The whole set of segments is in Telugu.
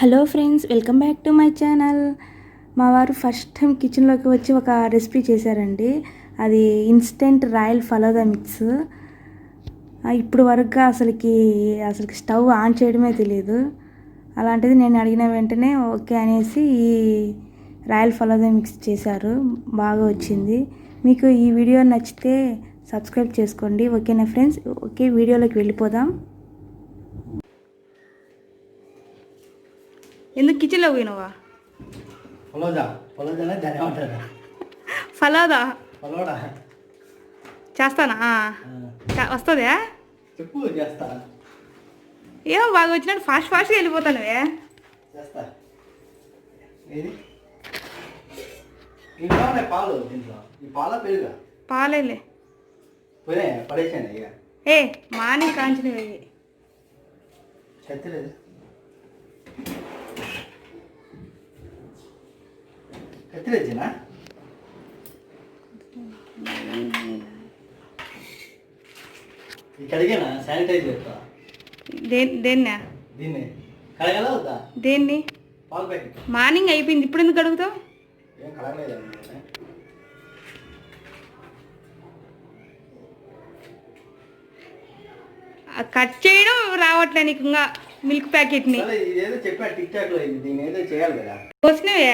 Hello friends, welcome back to my channel. మా వారు ఫస్ట్ టైం కిచెన్లోకి వచ్చి ఒక రెసిపీ చేశారండి. అది ఇన్స్టెంట్ రాయల్ ఫలూదా మిక్స్. ఇప్పుడు వరకు అసలుకి స్టవ్ ఆన్ చేయడమే తెలియదు. అలాంటిది నేను అడిగిన వెంటనే ఓకే అనేసి ఈ రాయల్ ఫలూదా మిక్స్ చేశారు. బాగా వచ్చింది. మీకు ఈ వీడియో నచ్చితే సబ్స్క్రైబ్ చేసుకోండి. ఓకేనా ఫ్రెండ్స్? ఓకే, వీడియోలోకి వెళ్ళిపోదాం. ఎందుకు కిచెన్లో పోయినావా? ఫలోదా చేస్తానా? వస్తుందా? చెప్పు. చేస్తా. ఏమో బాగా వచ్చినట్టు ఫాస్ట్గా వెళ్ళిపోతానువే. పాలు దీంట్లో ఈ పెరుగు పాలేలే పడేసాను. ఇక మార్నింగ్ కాంచినవి చెత్తలేదు. కత్తిరేనా? కడిగేనా? శానిటైజ్ చేస్తా. దేన్నా? దీన్ని కడగలా వద్దా? దేన్ని? పాలు ప్యాకెట్ మార్నింగ్ అయిపోయింది, ఇప్పుడు ఎందుకు అడుగుతావు? ఏం కడగలేదు. కట్ చేయడం రావట్లే నీకు ఇంకా మిల్క్ ప్యాకెట్ని. ఇదేదో చెప్పా టిక్ టాక్ లో, దీన్ని ఏదో చేయాలి కదా. వచ్చినవే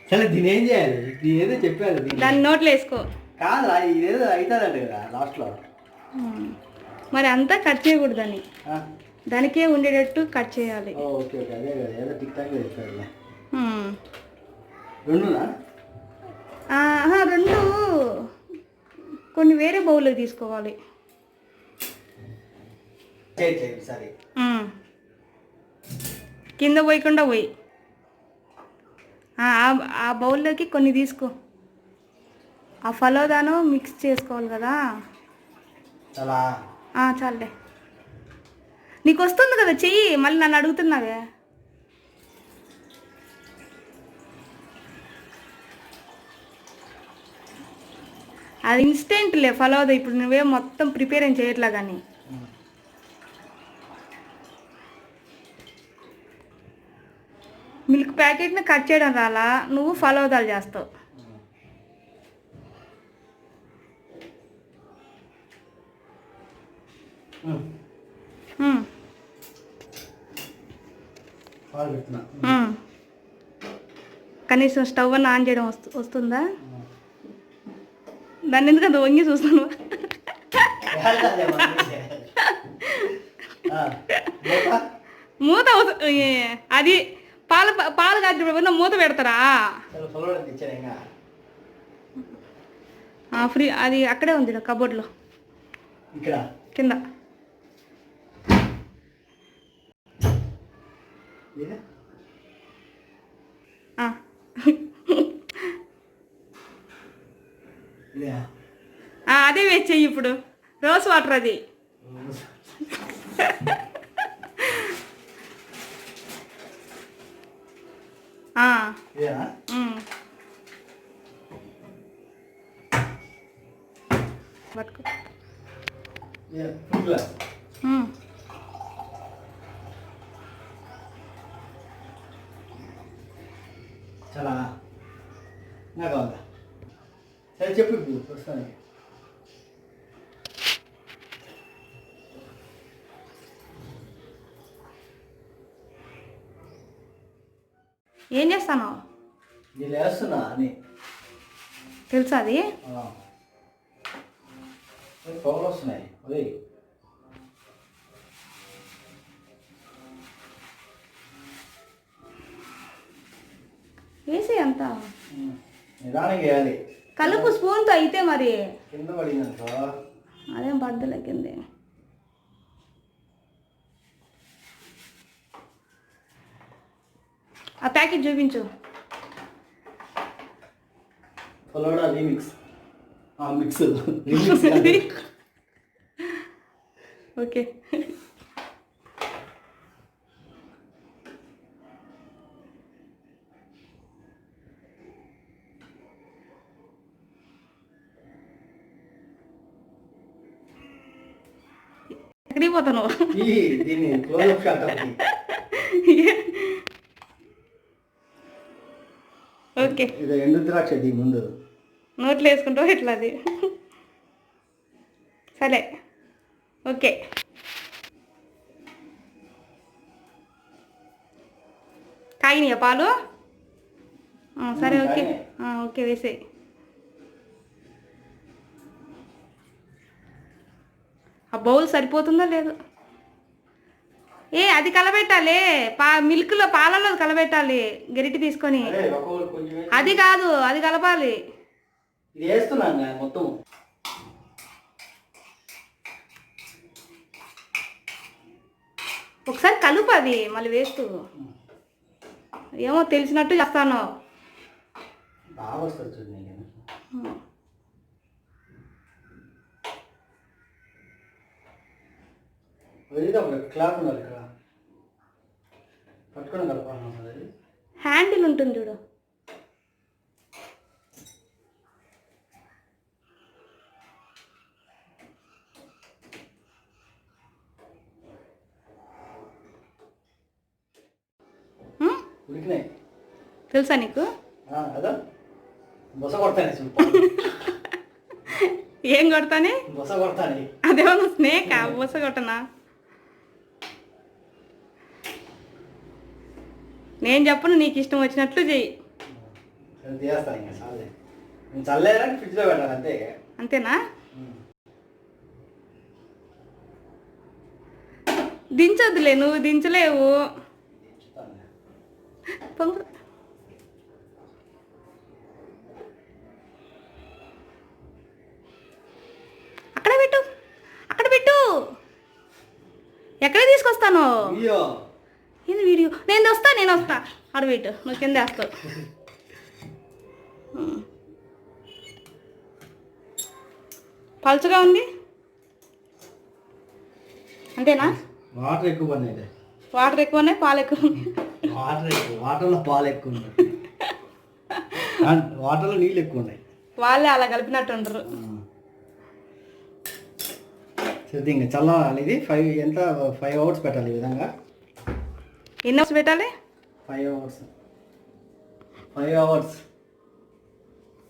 సరే, దీన్ని ఏం చేయాలి? దీని ఏదో చెప్పారు, దాన్ని నోట్లో వేసుకో. కాదు, ఇదేదో అవుతుందంట కదా లాస్ట్ లో. మరి అంతా కట్ చేయకూడదని, దానికే ఉండేటట్టు కట్ చేయాలి. ఓకే ఓకే, అదే కదా ఏదో టిక్ టాక్ లో చెప్పారు. రెండునా? రెండు కొన్ని వేరే బౌల్లోకి తీసుకోవాలి. సరే, కింద పోయకుండా పోయి ఆ బౌల్లోకి కొన్ని తీసుకో. ఆ ఫలోదాను మిక్స్ చేసుకోవాలి కదా. చాలే, నీకు వస్తుంది కదా, చెయ్యి. మళ్ళీ నన్ను అడుగుతున్నావే. అది ఇన్స్టెంట్లే ఫలోదా. ఇప్పుడు నువ్వే మొత్తం ప్రిపేర్ ఏం చేయట్లా. కానీ మిల్క్ ప్యాకెట్ని కట్ చేయడం రాలా, నువ్వు ఫలోదాలు చేస్తావు. కనీసం స్టవ్ అన్న ఆన్ చేయడం వస్తుందా? దాన్ని ఎందుకంత వంగి చూస్తాను. మూత అది పాలు కాచినప్పుడు మూత పెడతారా? ఫ్రీ, అది అక్కడే ఉంది కబోర్డ్లో కింద. అదే వేస్ట్ చెయ్యి ఇప్పుడు. రోజ్ వాటర్ అది. పట్టుకో. చాలా నాకు అవుతా. సరే చెప్పు, వస్తాను. ఏం చేస్తాను? నేను వేస్తున్నా అని తెలుసా? అది పొగలు వస్తున్నాయి. అదే వేసి అంత నిదానం వేయాలి. కలుపు స్పూన్తో అయితే. మరి కింద పడిందనుకో, అదేం పడదలే కింద. ఆ ప్యాకెట్ చూపించు. ఫలోడా రీమిక్స్. Mix okay. ఎక్కడికి పోతాను? దీన్ని క్లోజ్ అప్ షాట్ ఓకే, ఇది ఎండు ద్రాక్ష ఇది ముందు నోట్లో వేసుకుంటావు ఎట్లా అది? సరే ఓకే. కాగినాయా పాలు? సరే ఓకే. ఓకే వేసేయి. ఆ బౌల్ సరిపోతుందో లేదు? అది కలబెట్టాలి, మిల్క్లో పాలలో కలబెట్టాలి గరిటె తీసుకొని. అది కాదు, అది కలపాలి. ఇది వేస్తున్నాను మొత్తం. ఒకసారి కలుపు, అది మళ్ళీ వేస్తూ. ఏమో తెలిసినట్టు చేస్తాను. బాగా వస్తుంది చూడండి. క్లాత్ ఉండాలి ఇక్కడ పట్టుకొని కలపాలి. హ్యాండిల్ ఉంటుంది చూడు. ఉడికినాయి తెలుసా నీకు? అదా బొస కొడతాను. ఏం కొడతాని? బొస కొడతాను. అదేమన్నా స్నేక్? బొస కొట్టనా? నేను చెప్పను, నీకు ఇష్టం వచ్చినట్లు చెయ్యి. చేస్తాను ఇంకా చాలే. నేను చల్లేరా ఫ్రిడ్జ్లో పెట్టాలి అంతే. అంతేనా? దించొద్దులే, నువ్వు దించలేవు. పొంగు అక్కడ పెట్టు, అక్కడ పెట్టు. ఎక్కడ తీసుకొస్తాను? ఏంది వీడియో? నేను వస్తా. అక్కడ పెట్టు, నువ్వు కింద వేస్తావు. పలుచగా ఉంది అంతేనా? వాటర్ ఎక్కువ పడినాయి. వాటర్ ఎక్కువనే, పాలు ఎక్కువ. వాటర్లో పాలు ఎక్కువ ఉన్నాయి, వాటర్లో నీళ్ళు ఎక్కువ ఉన్నాయి. వాళ్ళే అలా కలిపినట్టు ఉంటారు. సరే ఇంకా చల్లాలి. ఇది 5 అవర్స్ పెట్టాలి. ఈ విధంగా ఎన్ని అవర్స్ పెట్టాలి? 5 అవర్స్. 5 అవర్స్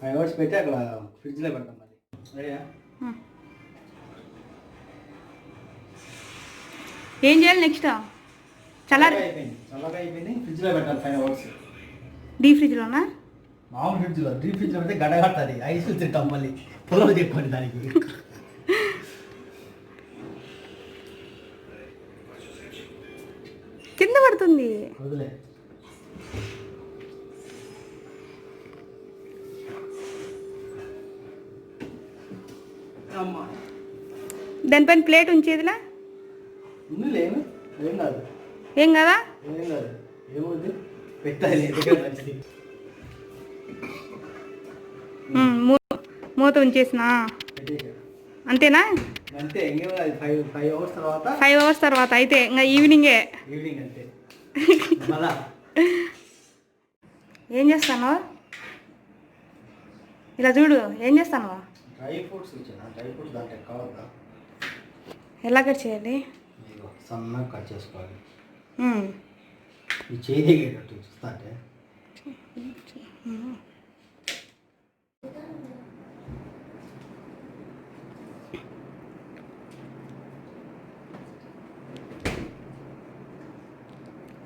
5 అవర్స్ పెట్టి అక్కడ ఫ్రిడ్జ్లో పెడతాం. మరి రెడీయా? ఏం చేయాలి నెక్స్ట్? చల్లారి చల్లగా అయిపోయింది. ఫ్రిడ్జ్లో పెట్టాలి 5 అవర్స్. డీప్ ఫ్రిడ్జ్లోనా? మామూలు ఫ్రిడ్జ్లో. డీప్ ఫ్రిడ్జ్లో పెడితే గడ్డగడుతుంది. ఐస్ తింటాం మళ్ళీ. పొలం చెప్పండి దానికి. కింద పడుతుంది. వదిలే. దానిపైన ప్లేట్ ఉంచేదిలా ఏం కాదు. ఏం కదా? ఏముంది పెట్టాలి. మూత ఉంచేసినా అంతేనా? అంతే. ఇంకేమో 5 అవర్స్ తర్వాత. 5 అవర్స్ తర్వాత అయితే ఇంకా ఈవినింగ్ అంతే. మళ్ళా ఏం చేస్తాను? ఇలా చూడు, ఏం చేస్తాను? డ్రై ఫ్రూట్స్ ఇచ్చాను. డ్రై ఫ్రూట్స్ దాంట్లో కావద్దా? ఎలా కట్ చేయాలి? సన్నగా కట్ చేసుకోవాలి. ఈ చేయి దిగేటట్టు చూస్తా అంటే.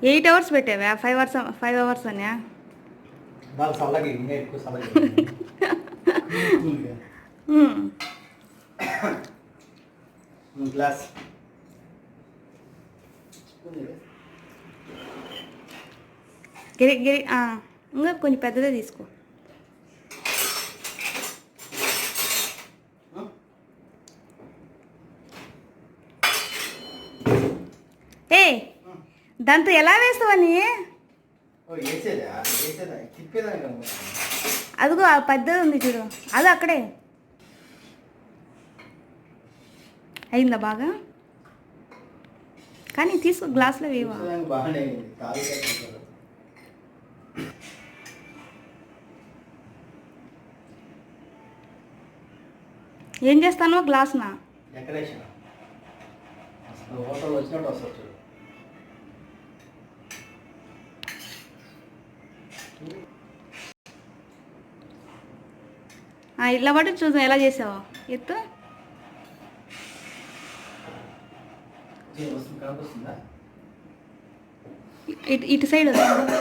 ఎయిట్ అవర్స్ పెట్టావా? 5 అవర్స్ అన్నా? బాగా చల్లగా, ఇంకా ఎక్కువ చల్లగా. గ్లాస్ గిరి ఇంకా కొంచెం పెద్దదే తీసుకో. దాంతో ఎలా వేస్తావని? అదిగో ఆ పెద్దది ఉంది చూడు, అది అక్కడే. అయిందా బాగా? కానీ తీసుకో, గ్లాస్లో వేవా. ఏం చేస్తాను? గ్లాస్నా? డెకరేషన్. హోటల్ వచ్చినట్టు వస్తుంది. ఇలా పట్టు చూద్దాం ఎలా చేసావో. ఎత్తు. వస్తుంది, కనిపిస్తుందా? ఇటు సైడ్ వస్తుంది.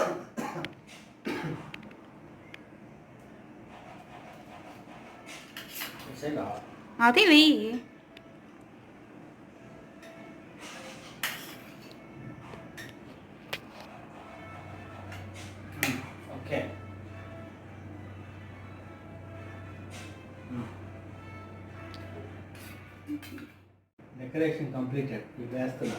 అది వెయ్యి. ఓకే. Decoration completed. ఇవి వేస్తున్నా.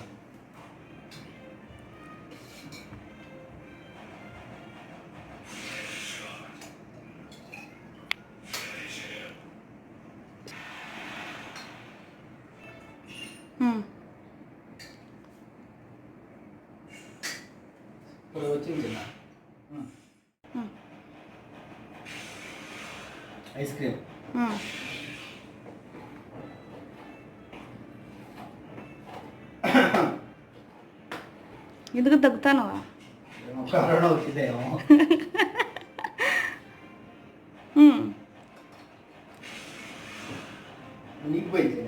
ఇప్పుడు వచ్చింది చిన్న ఐస్ క్రీమ్. ఎందుకు తగ్గుతాను? కరోనా వచ్చిందేమో. నీకు పోయింది.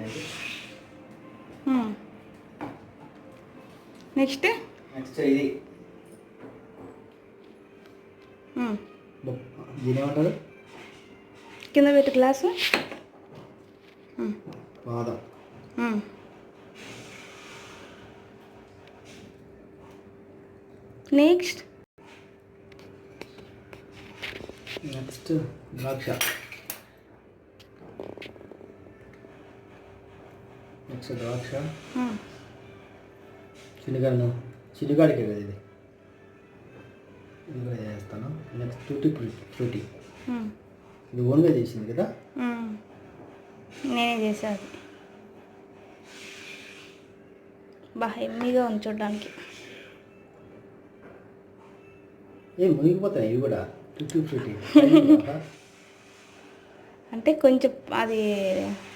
నెక్స్ట్ ఇది దీని ఏమంటారు? కింద పెట్టు గ్లాసు. బాదం. నెక్స్ట్ ద్రాక్ష. నెక్స్ట్ ద్రాక్ష. చిన్నగాడికే కదా ఇది. ఇది కూడా చేస్తాను. Next tutti frutti. ఇది ఓన్గా చేసింది కదా? నేనే చేసాను. బాగా ఎమ్మిగా ఉంది చూడడానికి. ఏం మునిగిపోతాయి ఇవి కూడా? టూటీ ఫ్రూటీ అంటే కొంచెం అది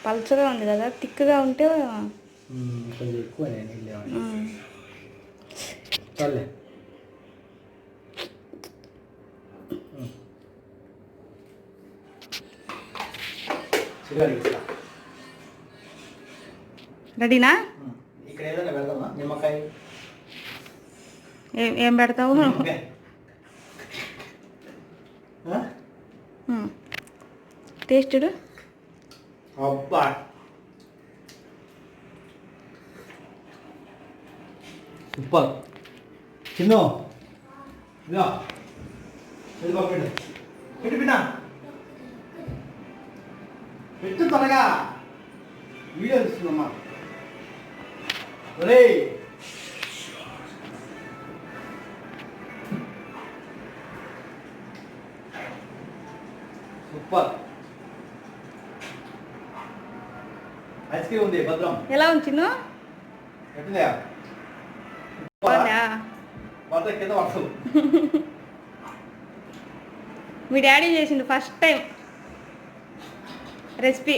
పల్చగా ఉంది కదా, తిక్కుగా ఉంటే కొంచెం ఎక్కువ చాలే. రెడీనా? ఇక్కడ ఏదైనా పెడదామా? నిమ్మకాయ ఏం పెడతావు? టేస్ట్. అబ్బా సూపర్. చిన్ను ఇదా పెట్టు పెట్టు పిన్నా పెట్టు త్వరగా. వీడియో తీస్తుందమ్మా. ఒరే సూపర్. ఐస్ క్రీమ్ ఉంది భద్రం. ఎలా ఉంచిందో ఎట్లా కింద వస్తావు. మీ డాడీ చేసిండు ఫస్ట్ టైం రెసిపీ.